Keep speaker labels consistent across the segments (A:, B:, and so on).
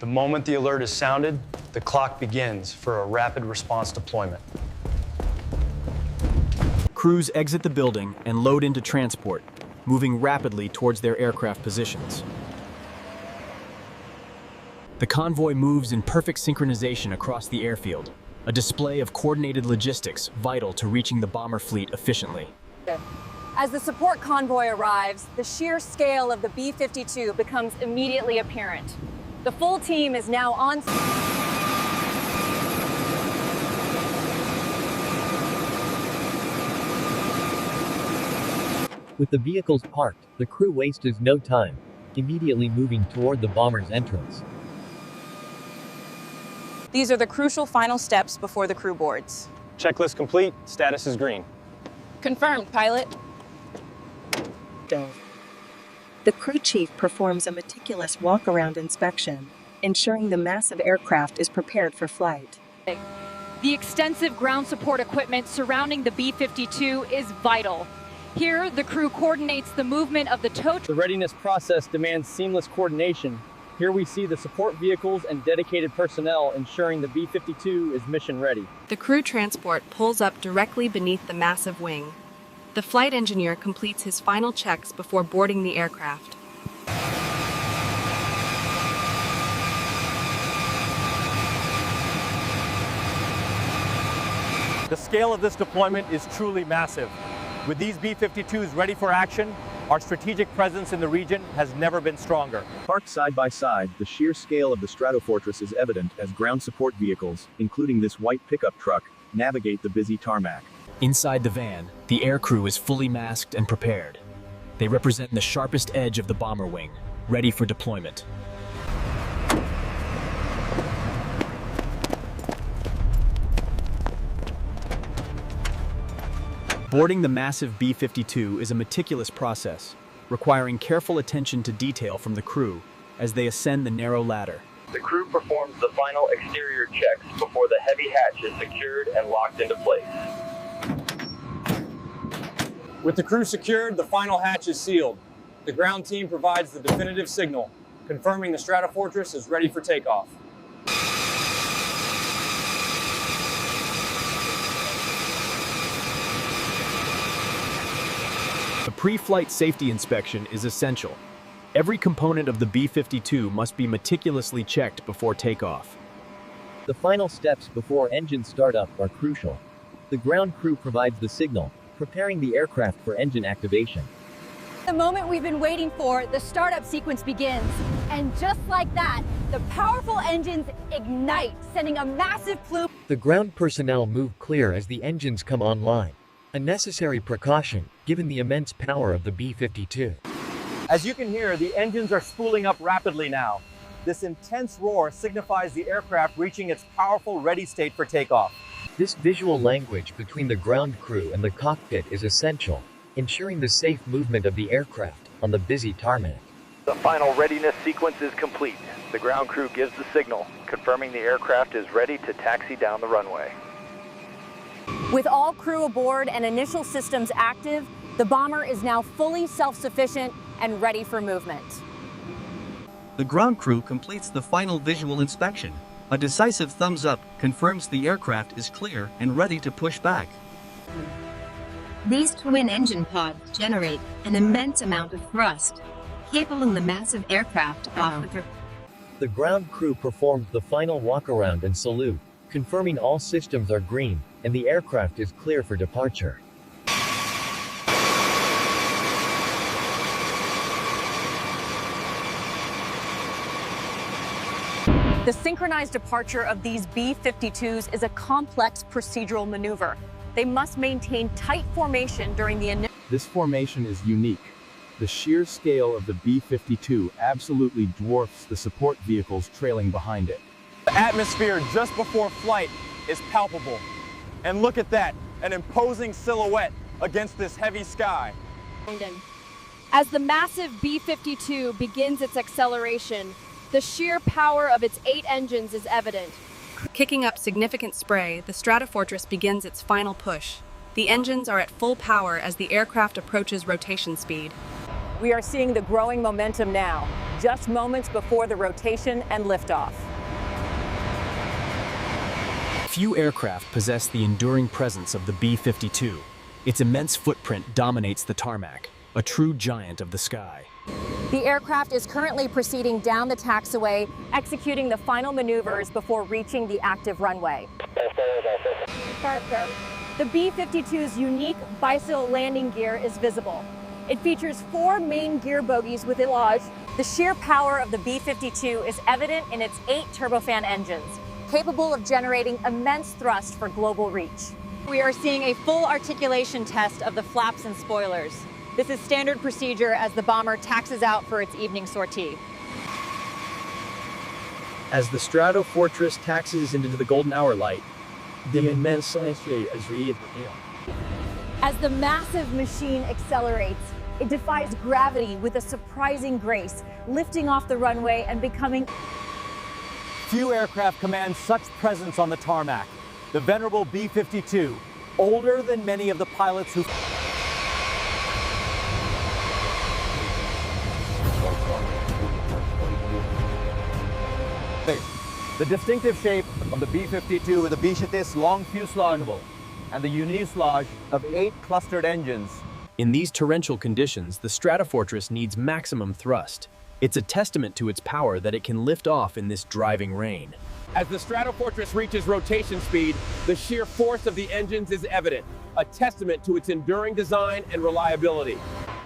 A: The moment the alert is sounded, the clock begins for a rapid response deployment.
B: Crews exit the building and load into transport, moving rapidly towards their aircraft positions. The convoy moves in perfect synchronization across the airfield, a display of coordinated logistics vital to reaching the bomber fleet efficiently.
C: As the support convoy arrives, the sheer scale of the B-52 becomes immediately apparent. The full team is now on.
D: With the vehicles parked, the crew wastes no time, immediately moving toward the bomber's entrance.
E: These are the crucial final steps before the crew boards.
A: Checklist complete, status is green.
E: Confirmed, pilot.
F: The crew chief performs a meticulous walk-around inspection, ensuring the massive aircraft is prepared for flight.
C: The extensive ground support equipment surrounding the B-52 is vital. Here, the crew coordinates the movement of the tow truck.
G: The readiness process demands seamless coordination. Here we see the support vehicles and dedicated personnel ensuring the B-52 is mission ready.
H: The crew transport pulls up directly beneath the massive wing. The flight engineer completes his final checks before boarding the aircraft.
I: The scale of this deployment is truly massive. With these B-52s ready for action, our strategic presence in the region has never been stronger.
J: Parked side by side, the sheer scale of the Stratofortress is evident as ground support vehicles, including this white pickup truck, navigate the busy tarmac.
B: Inside the van, the aircrew is fully masked and prepared. They represent the sharpest edge of the bomber wing, ready for deployment. Boarding the massive B-52 is a meticulous process, requiring careful attention to detail from the crew as they ascend the narrow ladder.
K: The crew performs the final exterior checks before the heavy hatch is secured and locked into place.
I: With the crew secured, the final hatch is sealed. The ground team provides the definitive signal, confirming the Stratofortress is ready for takeoff.
B: A pre-flight safety inspection is essential. Every component of the B-52 must be meticulously checked before takeoff.
D: The final steps before engine startup are crucial. The ground crew provides the signal, preparing the aircraft for engine activation.
C: The moment we've been waiting for, the startup sequence begins. And just like that, the powerful engines ignite, sending a massive plume.
D: The ground personnel move clear as the engines come online. A necessary precaution, given the immense power of the B-52.
I: As you can hear, the engines are spooling up rapidly now. This intense roar signifies the aircraft reaching its powerful ready state for takeoff.
D: This visual language between the ground crew and the cockpit is essential, ensuring the safe movement of the aircraft on the busy tarmac.
K: The final readiness sequence is complete. The ground crew gives the signal, confirming the aircraft is ready to taxi down the runway.
C: With all crew aboard and initial systems active, the bomber is now fully self-sufficient and ready for movement.
L: The ground crew completes the final visual inspection. A decisive thumbs up confirms the aircraft is clear and ready to push back.
M: These twin engine pods generate an immense amount of thrust, cabling the massive aircraft off the ground.
D: The ground crew performs the final walk-around and salute, confirming all systems are green, and the aircraft is clear for departure.
C: The synchronized departure of these B-52s is a complex procedural maneuver. They must maintain tight formation during the initial.
J: This formation is unique. The sheer scale of the B-52 absolutely dwarfs the support vehicles trailing behind it.
I: The atmosphere just before flight is palpable. And look at that, an imposing silhouette against this heavy sky.
C: As the massive B-52 begins its acceleration, the sheer power of its 8 engines is evident.
H: Kicking up significant spray, the Stratofortress begins its final push. The engines are at full power as the aircraft approaches rotation speed.
C: We are seeing the growing momentum now.
E: just moments before the rotation and liftoff.
B: Few aircraft possess the enduring presence of the B-52. Its immense footprint dominates the tarmac, a true giant of the sky.
C: The aircraft is currently proceeding down the taxiway, executing the final maneuvers before reaching the active runway. The B-52's unique bicycle landing gear is visible. It features 4 main gear bogies with a lodge.
E: The sheer power of the B-52 is evident in its 8 turbofan engines,
C: capable of generating immense thrust for global reach.
E: We are seeing a full articulation test of the flaps and spoilers. This is standard procedure as the bomber taxis out for its evening sortie.
B: As the Stratofortress taxis into the golden hour light, the immense size is revealed.
C: As the massive machine accelerates, it defies gravity with a surprising grace, lifting off the runway and becoming...
I: Few aircraft command such presence on the tarmac. The venerable B-52, older than many of the pilots who... The distinctive shape of the B-52 with the bichetes long fuselage and the unifuselage of 8 clustered engines.
B: In these torrential conditions, the Stratofortress needs maximum thrust. It's a testament to its power that it can lift off in this driving rain.
N: As the Stratofortress reaches rotation speed, the sheer force of the engines is evident, a testament to its enduring design and reliability.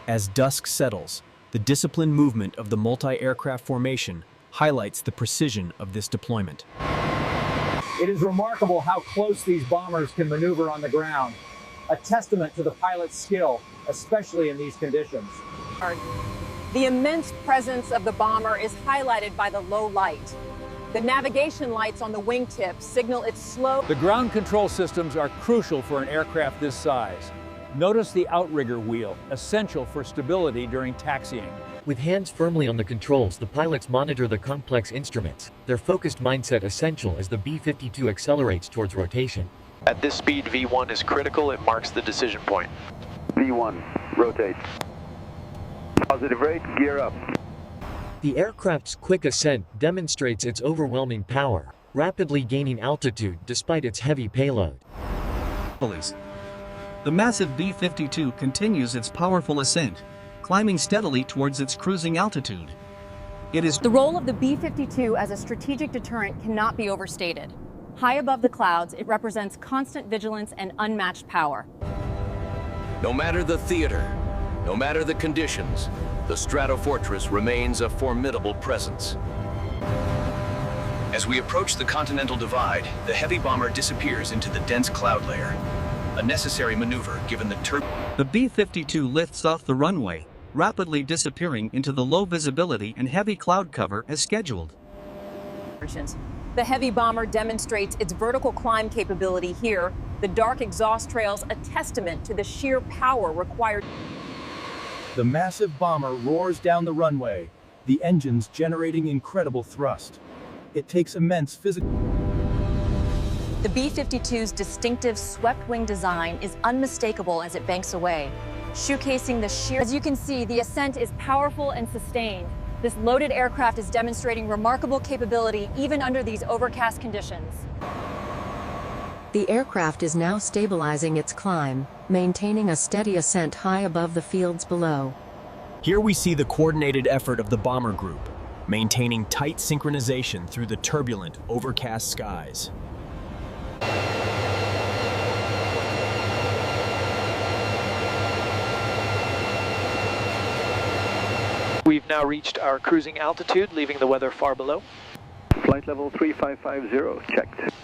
B: As dusk settles, the disciplined movement of the multi-aircraft formation highlights the precision of this deployment.
I: It is remarkable how close these bombers can maneuver on the ground, a testament to the pilot's skill, especially in these conditions.
E: The immense presence of the bomber is highlighted by the low light. The navigation lights on the wingtips signal its slow...
I: The ground control systems are crucial for an aircraft this size. Notice the outrigger wheel, essential for stability during taxiing.
D: With hands firmly on the controls, the pilots monitor the complex instruments, their focused mindset essential as the B-52 accelerates towards rotation.
K: At this speed, V1 is critical. It marks the decision point.
O: V1, rotate. Positive rate, gear up.
D: The aircraft's quick ascent demonstrates its overwhelming power, rapidly gaining altitude despite its heavy payload.
L: The massive B-52 continues its powerful ascent, climbing steadily towards its cruising altitude.
E: The role of the B-52 as a strategic deterrent cannot be overstated. High above the clouds, it represents constant vigilance and unmatched power.
P: No matter the theater, no matter the conditions, the Stratofortress remains a formidable presence. As we approach the Continental Divide, the heavy bomber disappears into the dense cloud layer. A necessary maneuver given the
L: The B-52 lifts off the runway, rapidly disappearing into the low visibility and heavy cloud cover as scheduled.
E: The heavy bomber demonstrates its vertical climb capability here, the dark exhaust trails a testament to the sheer power required.
Q: The massive bomber roars down the runway, the engines generating incredible thrust. It takes immense physical...
E: The B-52's distinctive swept-wing design is unmistakable as it banks away, showcasing the sheer...
C: As you can see, the ascent is powerful and sustained. This loaded aircraft is demonstrating remarkable capability even under these overcast conditions.
R: The aircraft is now stabilizing its climb, maintaining a steady ascent high above the fields below.
B: Here we see the coordinated effort of the bomber group, maintaining tight synchronization through the turbulent, overcast skies.
S: We've now reached our cruising altitude, leaving the weather far below.
O: Flight level 3550, checked.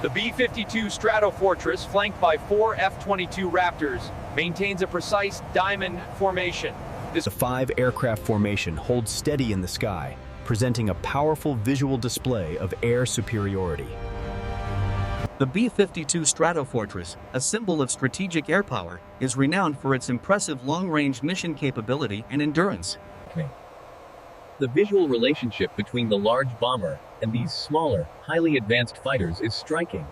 N: The B-52 Stratofortress, flanked by 4 F-22 Raptors, maintains a precise diamond formation.
B: The 5-aircraft formation holds steady in the sky, presenting a powerful visual display of air superiority.
L: The B-52 Stratofortress, a symbol of strategic air power, is renowned for its impressive long-range mission capability and endurance.
D: The visual relationship between the large bomber and these smaller, highly advanced fighters is striking,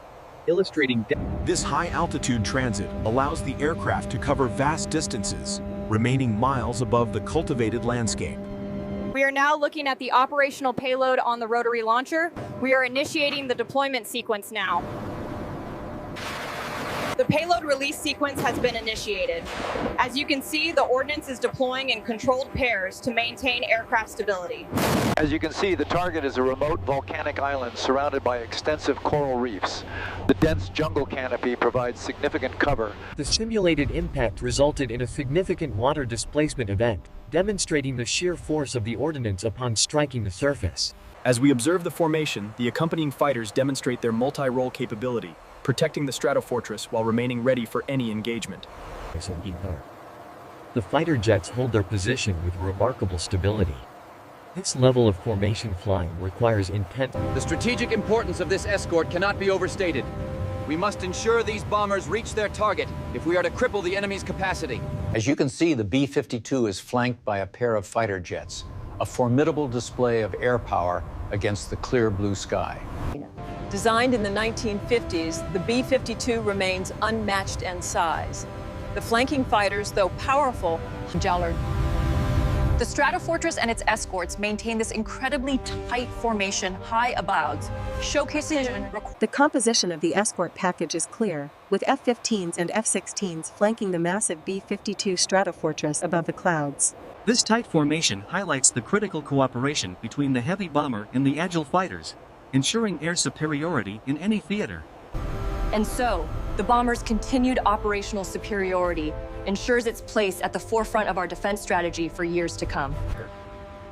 D: illustrating...
J: This high-altitude transit allows the aircraft to cover vast distances,
T: remaining miles above the cultivated landscape.
E: We are now looking at the operational payload on the rotary launcher. We are initiating the deployment sequence now. The payload release sequence has been initiated. As you can see, the ordnance is deploying in controlled pairs to maintain aircraft stability.
U: As you can see, the target is a remote volcanic island surrounded by extensive coral reefs. The dense jungle canopy provides significant cover.
D: The simulated impact resulted in a significant water displacement event, demonstrating the sheer force of the ordnance upon striking the surface.
B: As we observe the formation, the accompanying fighters demonstrate their multi-role capability, protecting the Stratofortress while remaining ready for any engagement.
D: The fighter jets hold their position with remarkable stability. This level of formation flying requires intent.
V: The strategic importance of this escort cannot be overstated. We must ensure these bombers reach their target if we are to cripple the enemy's capacity.
W: As you can see, the B-52 is flanked by a pair of fighter jets, a formidable display of air power against the clear blue sky.
E: Designed in the 1950s, the B-52 remains unmatched in size. The flanking fighters, though powerful, Jallard. The Stratofortress and its escorts maintain this incredibly tight formation high above, showcasing.
F: The composition of the escort package is clear, with F-15s and F-16s flanking the massive B-52 Stratofortress above the clouds.
L: This tight formation highlights the critical cooperation between the heavy bomber and the agile fighters, ensuring air superiority in any theater.
E: And so, the bomber's continued operational superiority ensures its place at the forefront of our defense strategy for years to come.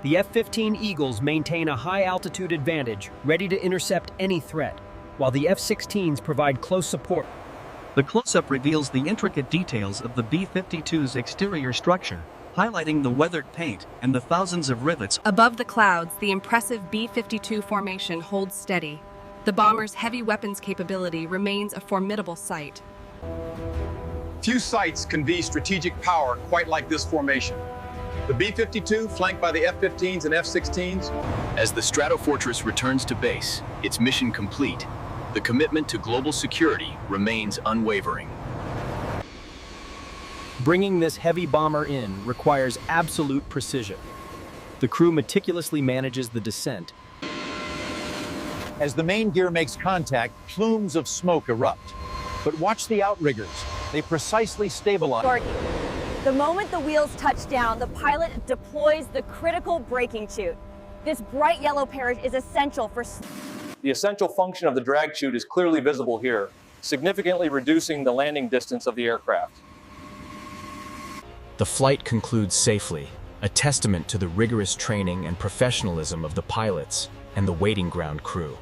X: The F-15 Eagles maintain a high-altitude advantage, ready to intercept any threat, while the F-16s provide close support.
L: The close-up reveals the intricate details of the B-52's exterior structure, highlighting the weathered paint and the thousands of rivets.
H: Above the clouds, the impressive B-52 formation holds steady. The bomber's heavy weapons capability remains a formidable sight.
Y: Few sites convey strategic power quite like this formation. The B-52, flanked by the F-15s and F-16s.
P: As the Stratofortress returns to base, its mission complete, the commitment to global security remains unwavering.
B: Bringing this heavy bomber in requires absolute precision. The crew meticulously manages the descent.
I: As the main gear makes contact, plumes of smoke erupt. But watch the outriggers. They precisely stabilize.
C: The moment the wheels touch down, the pilot deploys the critical braking chute. This bright yellow parachute is essential for...
G: The essential function of the drag chute is clearly visible here, significantly reducing the landing distance of the aircraft.
Z: The flight concludes safely, a testament to the rigorous training and professionalism of the pilots and the waiting ground crew.